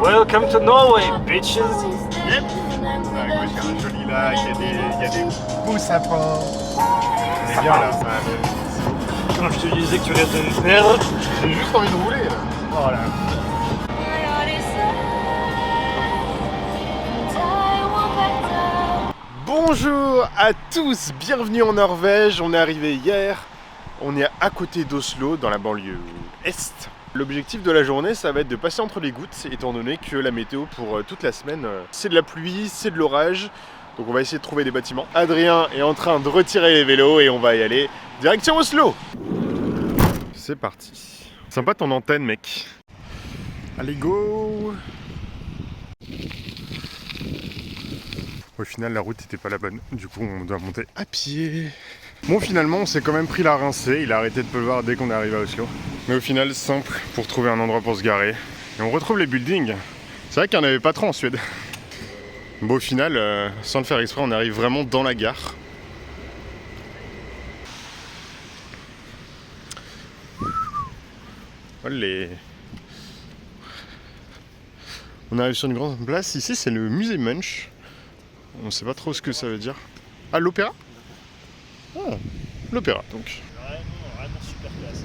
Welcome to Norway, bitches. Yep. À gauche, il y a un joli lac, il y a des beaux sapins. On est bien là. Quand je te disais que tu restes une merde. J'ai juste envie de rouler là. Voilà. Bonjour à tous, bienvenue en Norvège. On est arrivé hier. On est à côté d'Oslo, dans la banlieue est. L'objectif de la journée, ça va être de passer entre les gouttes, étant donné que la météo pour toute la semaine, c'est de la pluie, c'est de l'orage. Donc on va essayer de trouver des bâtiments. Adrien est en train de retirer les vélos et on va y aller direction Oslo. C'est parti. Sympa ton antenne, mec. Allez, go. Au final, la route n'était pas la bonne. Du coup, on doit monter à pied. Bon, finalement, on s'est quand même pris la rincée. Il a arrêté de pleuvoir dès qu'on est arrivé à Oslo. Mais au final, simple pour trouver un endroit pour se garer. Et on retrouve les buildings. C'est vrai qu'il n'y en avait pas trop en Suède. Bon, au final, sans le faire exprès, on arrive vraiment dans la gare. Olé. On arrive sur une grande place. Ici, c'est le musée Munch. On sait pas trop ce que ça veut dire. Ah, l'opéra ? Ah, l'opéra donc. Vraiment super classe.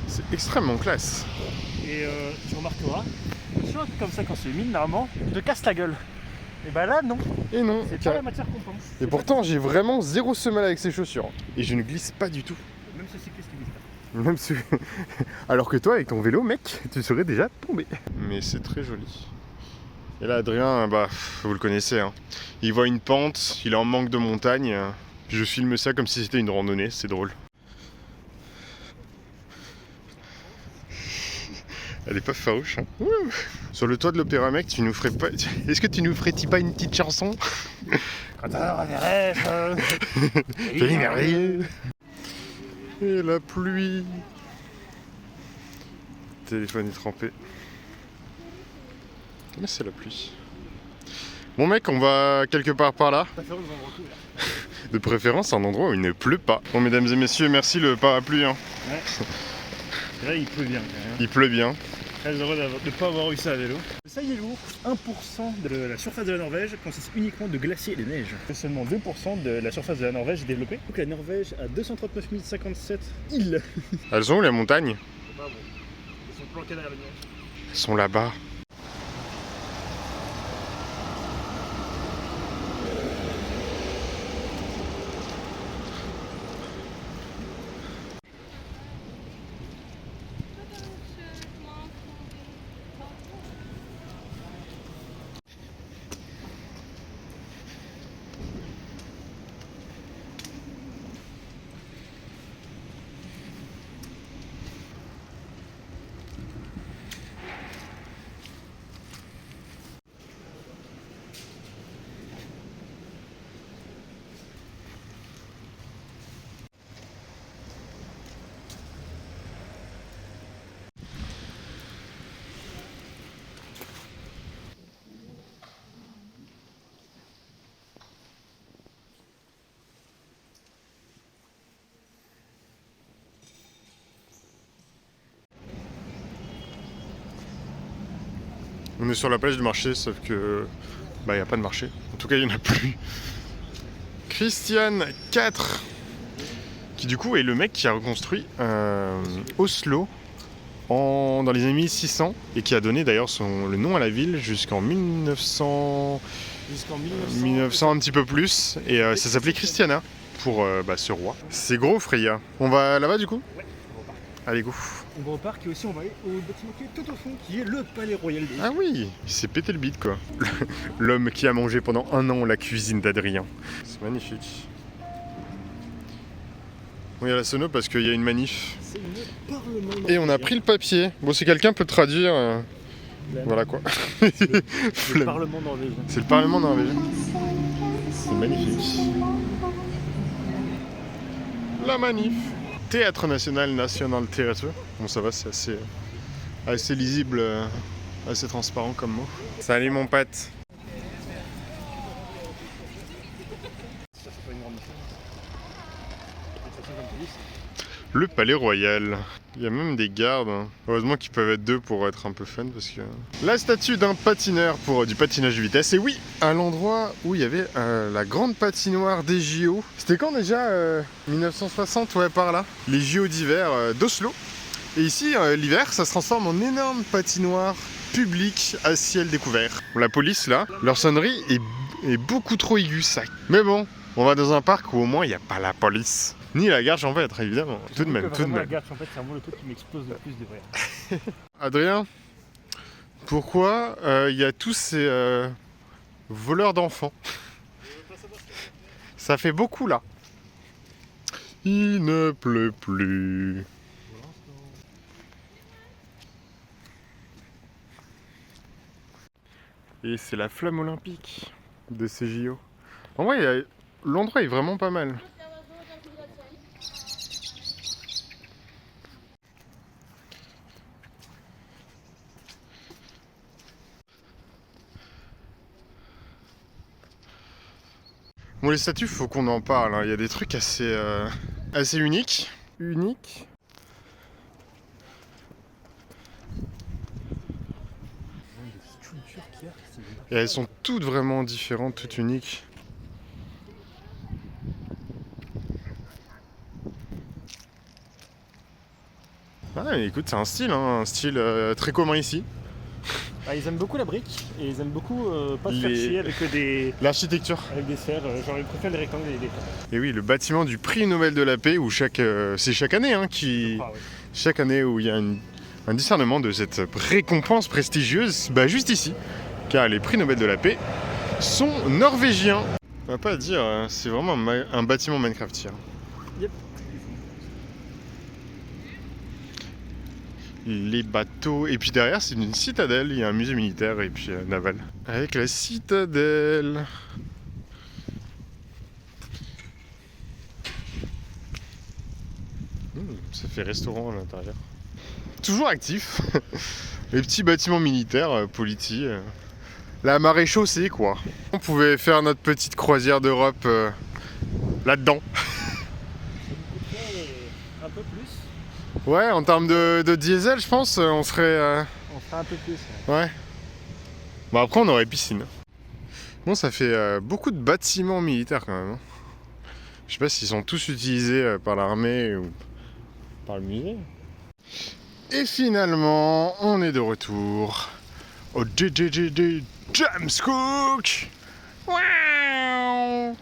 C'est extrêmement classe. Et tu remarqueras, sur un truc comme ça, quand c'est humide, normalement, te casse la gueule. Et bah là, non. Et non. C'est pas la matière qu'on pense. Et pourtant, j'ai vraiment zéro semelle avec ces chaussures. Et je ne glisse pas du tout. Même ce cycliste qui glisse pas. Même ce... Alors que toi, avec ton vélo, mec, tu serais déjà tombé. Mais c'est très joli. Et là, Adrien, bah, vous le connaissez, hein. Il voit une pente, il est en manque de montagne. Je filme ça comme si c'était une randonnée, c'est drôle. Elle est pas farouche, hein. Ouh. Sur le toit de l'opéra, mec, tu nous ferais pas... Est-ce que tu nous ferais-tu pas une petite chanson? Quand on aura des rêves, c'est merveilleux. Et la pluie. Le téléphone est trempé. Mais c'est la pluie. Bon mec, on va quelque part par là. De préférence un endroit où il ne pleut pas. Bon mesdames et messieurs, merci le parapluie. Hein. Ouais. Et là il pleut bien quand même. Il pleut bien. Très heureux de ne pas avoir eu ça à vélo. Ça y est lourd, 1% de la surface de la Norvège consiste uniquement de glaciers et de neige. Seulement 2% de la surface de la Norvège est développée. Donc la Norvège a 239 057 îles. Elles sont où les montagnes? Bah bon, elles sont planquées derrière le nuage. Elles sont là-bas. On est sur la plage du marché, sauf que bah, y a pas de marché. En tout cas, il n'y en a plus. Christian 4, qui du coup est le mec qui a reconstruit Oslo dans les années 1600 et qui a donné d'ailleurs le nom à la ville jusqu'en 1900, un petit peu plus. Et ça s'appelait Christiania pour ce roi. C'est gros, Freya. On va là-bas du coup? Ouais, on repart. Allez, go. On va au parc et aussi on va aller au bâtiment qui est tout au fond, qui est le palais royal de Ah oui, il s'est pété le bide quoi. L'homme qui a mangé pendant 1 an la cuisine d'Adrien. C'est magnifique. Bon, il y a la sono parce qu'il y a une manif. C'est le Parlement. Et on a pris le papier. Bon, si quelqu'un peut traduire, voilà quoi. C'est le Parlement norvégien. C'est le Parlement norvégien. C'est magnifique. La manif. Théâtre national Théâtre. Bon, ça va, c'est assez lisible, assez transparent comme mot. Salut mon pote. Ça c'est pas une grande mission. Le palais royal. Il y a même des gardes. Hein. Heureusement qu'ils peuvent être deux pour être un peu fun parce que... La statue d'un patineur pour du patinage de vitesse. Et oui, à l'endroit où il y avait la grande patinoire des JO. C'était quand déjà 1960, ouais, par là. Les JO d'hiver d'Oslo. Et ici, l'hiver, ça se transforme en énorme patinoire publique à ciel découvert. La police, là, leur sonnerie est beaucoup trop aiguë, ça. Mais bon, on va dans un parc où au moins il n'y a pas la police. Ni la gare champêtre, évidemment. Tout de même, tout de même. La gare champêtre, c'est vraiment le truc qui m'explose le plus de vrai. Adrien, pourquoi il y a tous ces voleurs d'enfants? Ça fait beaucoup, là. Il ne pleut plus. Et c'est la flamme olympique de ces JO. En vrai, l'endroit est vraiment pas mal. Bon, les statues, faut qu'on en parle. Hein. Il y a des trucs assez uniques. Et elles sont toutes vraiment différentes, toutes uniques. Ah, écoute, c'est un style très commun ici. Ah, ils aiment beaucoup la brique et ils aiment beaucoup pas se faire chier avec l'architecture. Avec des sphères, genre ils préfèrent les rectangles et les carrés. Et oui, le bâtiment du prix Nobel de la paix où c'est chaque année chaque année où il y a un discernement de cette récompense prestigieuse, bah juste ici, car les prix Nobel de la paix sont norvégiens. On va pas dire, c'est vraiment un bâtiment Minecraftien. Yep. Les bateaux, et puis derrière c'est une citadelle, il y a un musée militaire et puis naval. Avec la citadelle. Ça fait restaurant à l'intérieur. Toujours actif. Les petits bâtiments militaires, politi. La marée chaussée quoi. On pouvait faire notre petite croisière d'Europe là-dedans. Un peu plus. Ouais, en termes de diesel, je pense, on serait... On ferait un peu plus. Ouais. Bon, après, on aurait piscine. Bon, ça fait beaucoup de bâtiments militaires, quand même. Hein. Je sais pas s'ils sont tous utilisés par l'armée ou par le musée. Et finalement, on est de retour au JJJJ James Cook. Wow.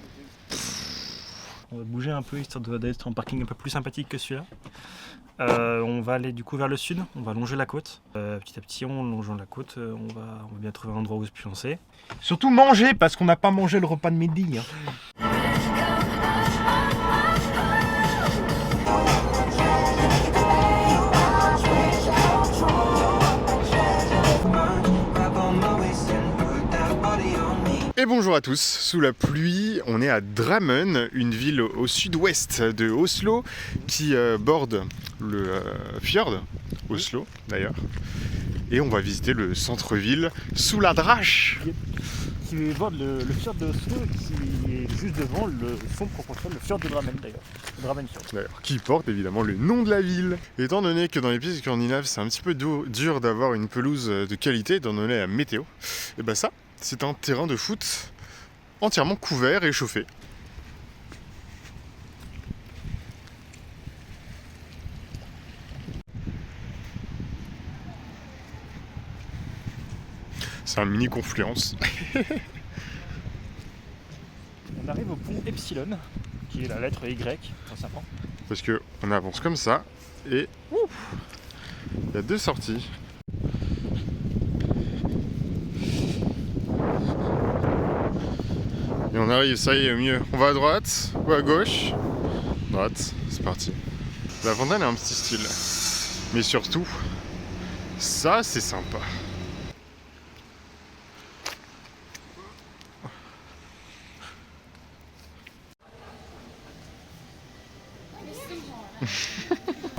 On va bouger un peu histoire d'être en parking un peu plus sympathique que celui-là. On va aller du coup vers le sud, on va longer la côte. Petit à petit, en longeant la côte, on va bien trouver un endroit où se pioncer. Surtout manger, parce qu'on n'a pas mangé le repas de midi. Hein. Et bonjour à tous, sous la pluie, on est à Drammen, une ville au sud-ouest de Oslo qui borde le fjord, Oslo d'ailleurs. Et on va visiter le centre-ville sous la Drache. Qui borde le fjord de Oslo, qui est juste devant son propre fjord, le fjord de Drammen d'ailleurs. Drammen fjord. D'ailleurs, qui porte évidemment le nom de la ville. Étant donné que dans les pays scandinaves, c'est un petit peu dur d'avoir une pelouse de qualité, étant donné la météo, et ben ça, c'est un terrain de foot entièrement couvert et chauffé. C'est un mini confluence. On arrive au pont Epsilon, qui est la lettre Y en serpent. Parce que on avance comme ça et il y a deux sorties. Et on arrive, ça y est, mieux. On va à droite ou à gauche? Droite, c'est parti. La fontaine a un petit style. Mais surtout, ça c'est sympa.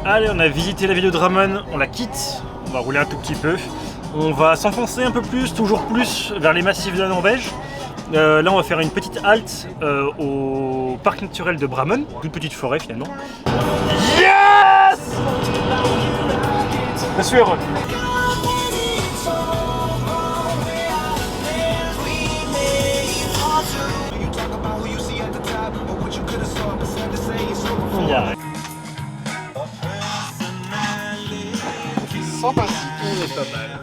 Allez, on a visité la ville de Drammen, on la quitte, on va rouler un tout petit peu. On va s'enfoncer un peu plus, toujours plus vers les massifs de la Norvège. Là on va faire une petite halte au parc naturel de Drammen, toute petite forêt finalement. Yeah! Je suis heureux. On y arrive. Sympathique. On est pas mal.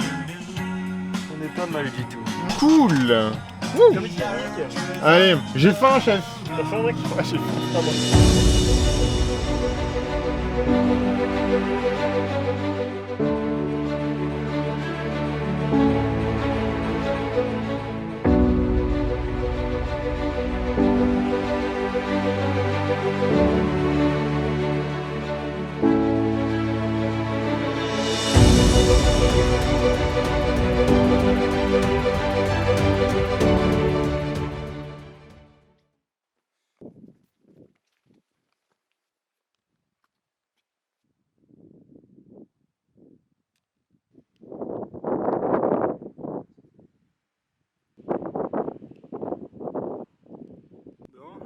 On est pas mal du tout. Cool. Comme il dit Yannick. Allez, j'ai faim, chef. T'as fait un mec? Ouais, j'ai faim. Ah bon.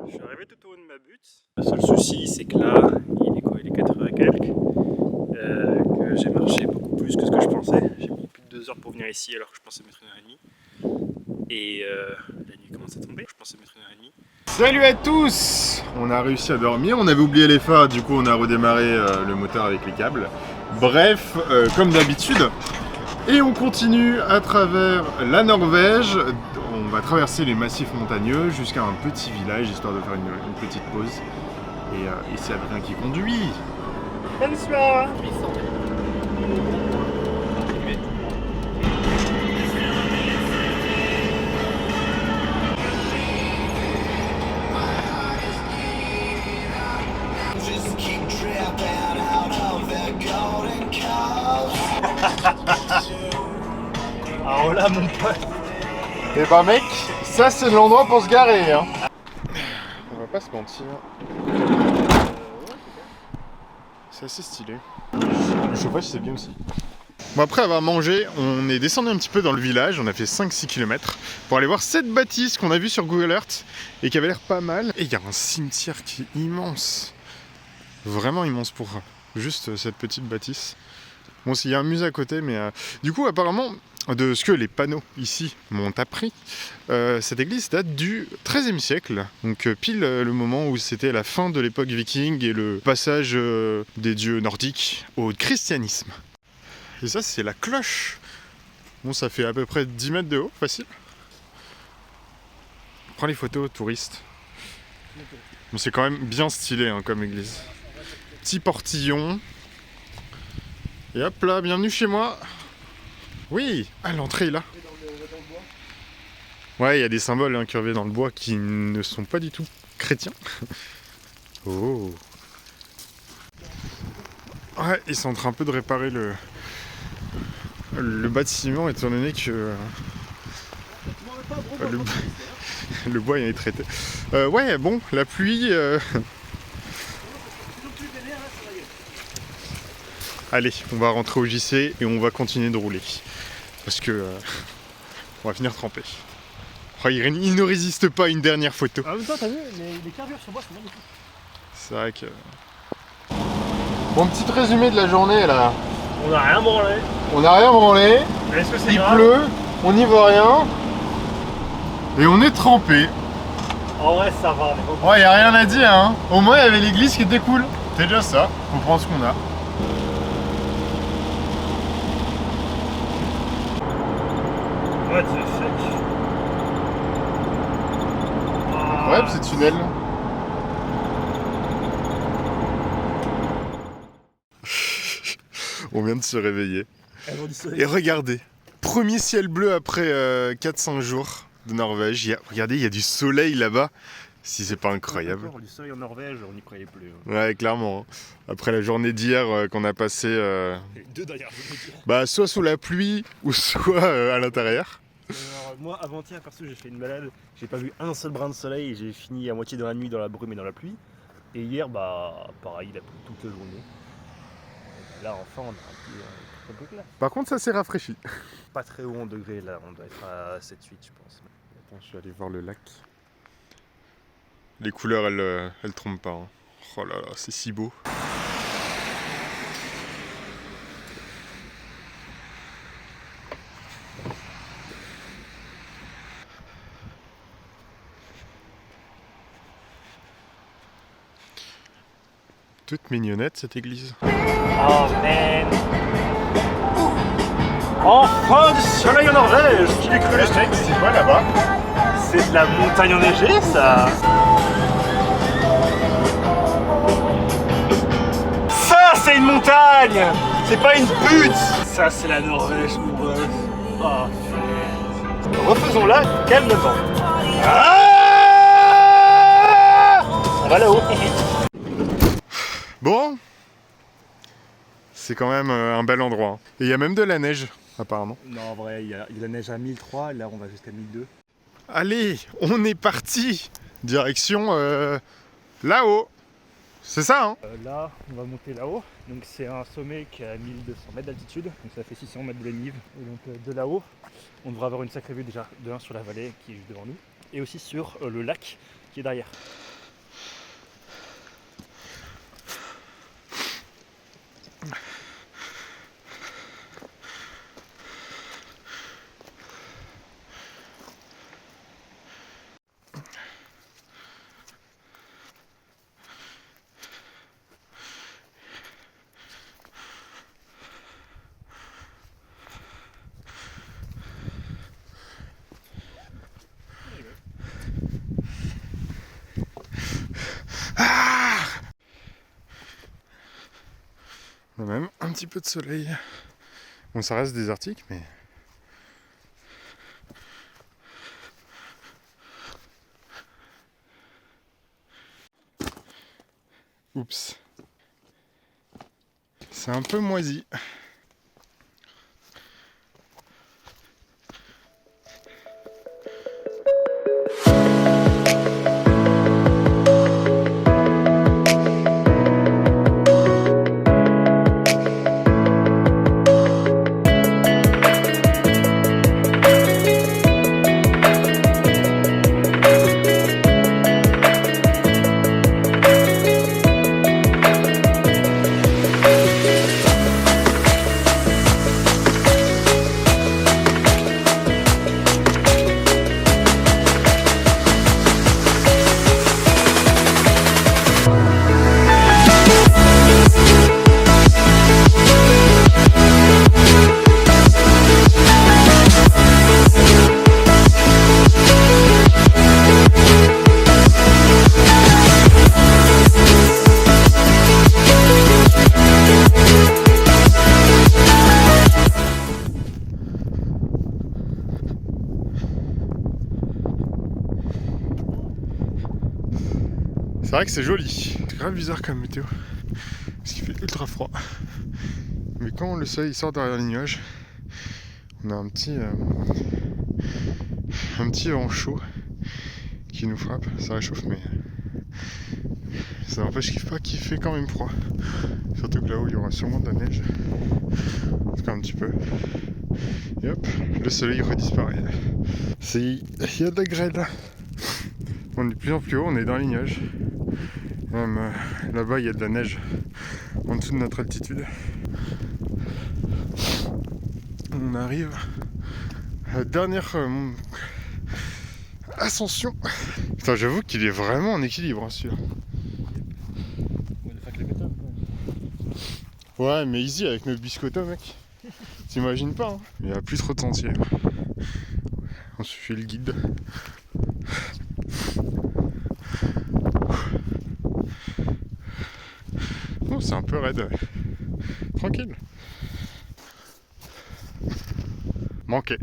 Je suis arrivé tout au haut de ma butte. Le seul souci, c'est que là, il est quoi? Il est 4h et quelques. Que j'ai marché beaucoup plus que ce que je pensais. J'ai mis plus de 2 heures pour venir ici alors que je pensais mettre 1h30. Et la nuit commence à tomber, je pensais mettre 1h30. Salut à tous. On a réussi à dormir, on avait oublié les phares, du coup on a redémarré le moteur avec les câbles. Bref, comme d'habitude. Et on continue à travers la Norvège. On va traverser les massifs montagneux jusqu'à un petit village, histoire de faire une petite pause. Et c'est Adrien qui conduit. Bonsoir. Alors là, mon pote. Et bah mec, ça c'est l'endroit pour se garer hein. On va pas se mentir. C'est assez stylé. Le chauffage c'est bien aussi. Bon, après avoir mangé, on est descendu un petit peu dans le village, on a fait 5-6 km pour aller voir cette bâtisse qu'on a vue sur Google Earth et qui avait l'air pas mal. Et il y a un cimetière qui est immense. Vraiment immense pour juste cette petite bâtisse. Bon, il y a un musée à côté, mais du coup apparemment, de ce que les panneaux ici m'ont appris, cette église date du XIIIe siècle, donc pile le moment où c'était la fin de l'époque viking et le passage des dieux nordiques au christianisme. Et ça c'est la cloche. Bon, ça fait à peu près 10 mètres de haut, facile. Prends les photos, touristes. Bon, c'est quand même bien stylé hein, comme église. Petit portillon. Et hop là, bienvenue chez moi. Oui, ah, l'entrée est là. Ouais, il y a des symboles hein, curvés dans le bois qui ne sont pas du tout chrétiens. Oh. Ouais, ils sont en train un peu de réparer le bâtiment étant donné que le bois est traité. Ouais, bon, la pluie. Allez, on va rentrer au JC et on va continuer de rouler. Parce que on va finir trempé. Oh, il ne résiste pas à une dernière photo. En même temps, t'as vu, les carburants sur bois sont magnifiques. C'est vrai que... Bon, petit résumé de la journée là. On n'a rien branlé. On n'a rien branlé. Est-ce que c'est Il grave? pleut, on n'y voit rien. Et on est trempé. En vrai, ça va. Ouais, y a rien à dire hein. Au moins, il y avait l'église qui était cool. C'est déjà ça. On prend ce qu'on a. Ouais, c'est sec. Ouais, petit tunnel. On vient de se réveiller. Et regardez, premier ciel bleu après 4-5 jours de Norvège. Regardez, il y a du soleil là-bas. Si c'est pas incroyable. Du soleil en Norvège, on n'y croyait plus. Ouais, clairement. Après la journée d'hier qu'on a passée... Les 2 dernières journées. Bah, soit sous la pluie ou soit à l'intérieur. Alors, moi, avant-hier, perso, j'ai fait une balade. J'ai pas vu un seul brin de soleil et j'ai fini à moitié dans la nuit dans la brume et dans la pluie. Et hier, bah, pareil, il a plu toute la journée. Et là, enfin, on a un peu clair. Par contre, ça s'est rafraîchi. Pas très haut en degrés, là, on doit être à 7-8, je pense. Attends, je vais aller voir le lac. Les couleurs, elles trompent pas. Hein. Oh là là, c'est si beau. toute mignonnette cette église. Oh man! Enfin du soleil en Norvège! Qui l'eût cru? C'est quoi là-bas? C'est de la montagne enneigée ça! Ça c'est une montagne! C'est pas une butte! Ça c'est la Norvège pour eux. Oh putain. Refaisons-la calmement. Ah! On va là-haut. Bon, c'est quand même un bel endroit. Hein. Et il y a même de la neige, apparemment. Non, en vrai, il y a la neige à 1003, là on va jusqu'à 1002. Allez, on est parti. Direction là-haut. C'est ça, hein? Là, on va monter là-haut. Donc c'est un sommet qui est à 1200 mètres d'altitude. Donc ça fait 600 mètres de dénive. Et donc de là-haut, on devrait avoir une sacrée vue déjà de 1 sur la vallée qui est juste devant nous. Et aussi sur le lac qui est derrière. On a même un petit peu de soleil. Bon, ça reste désertique, mais... Oups. C'est un peu moisi. C'est vrai que c'est joli. C'est grave bizarre comme météo. Parce qu'il fait ultra froid. Mais quand le soleil sort derrière les nuages, on a un petit vent chaud qui nous frappe. Ça réchauffe, mais ça n'empêche qu'il fait quand même froid. Surtout que là-haut, il y aura sûrement de la neige. En tout cas, un petit peu. Et hop, le soleil redisparaît. Il y a de la grêle. On est de plus en plus haut, on est dans les nuages. Même là-bas, il y a de la neige en dessous de notre altitude. On arrive à la dernière ascension. Putain, j'avoue qu'il est vraiment en équilibre, hein, celui-là. Ouais, mais easy avec notre biscotto, mec. T'imagines pas, hein. Il n'y a plus trop de sentiers. On suit le guide. Oh, c'est un peu raide. Ouais. Tranquille. Manqué.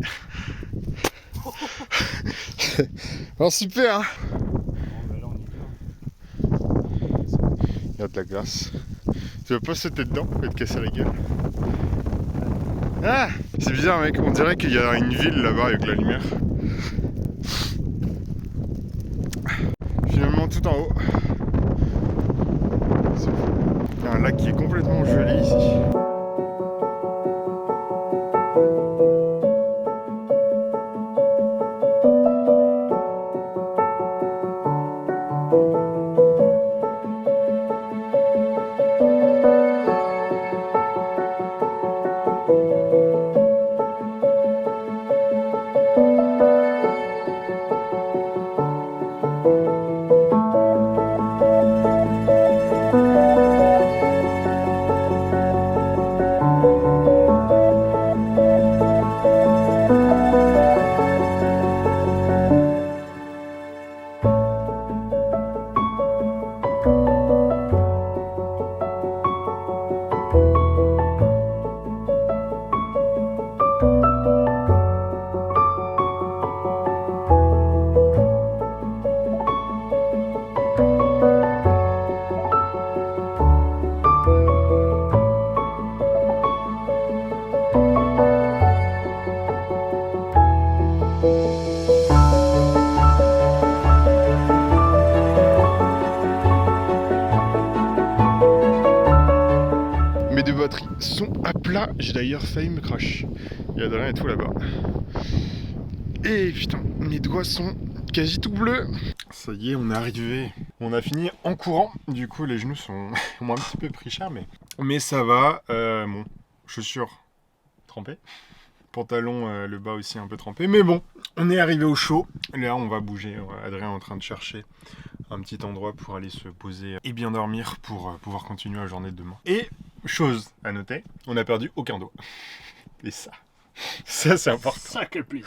Alors super, hein. Il y a de la glace. Tu vas pas sauter dedans et te casser la gueule. Ah, c'est bizarre, mec, on dirait qu'il y a une ville là-bas avec la lumière. Finalement tout en haut. Il y a un lac qui est complètement gelé ici. Mes deux batteries sont à plat, j'ai d'ailleurs failli me crash. Il y a de rien et tout là-bas. Et putain, mes doigts sont quasi tout bleus. Ça y est, on est arrivé. On a fini en courant. Du coup, les genoux ont un petit peu pris cher, mais ça va. Bon, chaussures trempées. Pantalon, le bas aussi un peu trempé. Mais bon, on est arrivé au chaud. Là, on va bouger. Adrien est en train de chercher un petit endroit pour aller se poser et bien dormir pour pouvoir continuer la journée de demain. Et, chose à noter, on n'a perdu aucun doigt. Et ça c'est important. Ça, quel plaisir.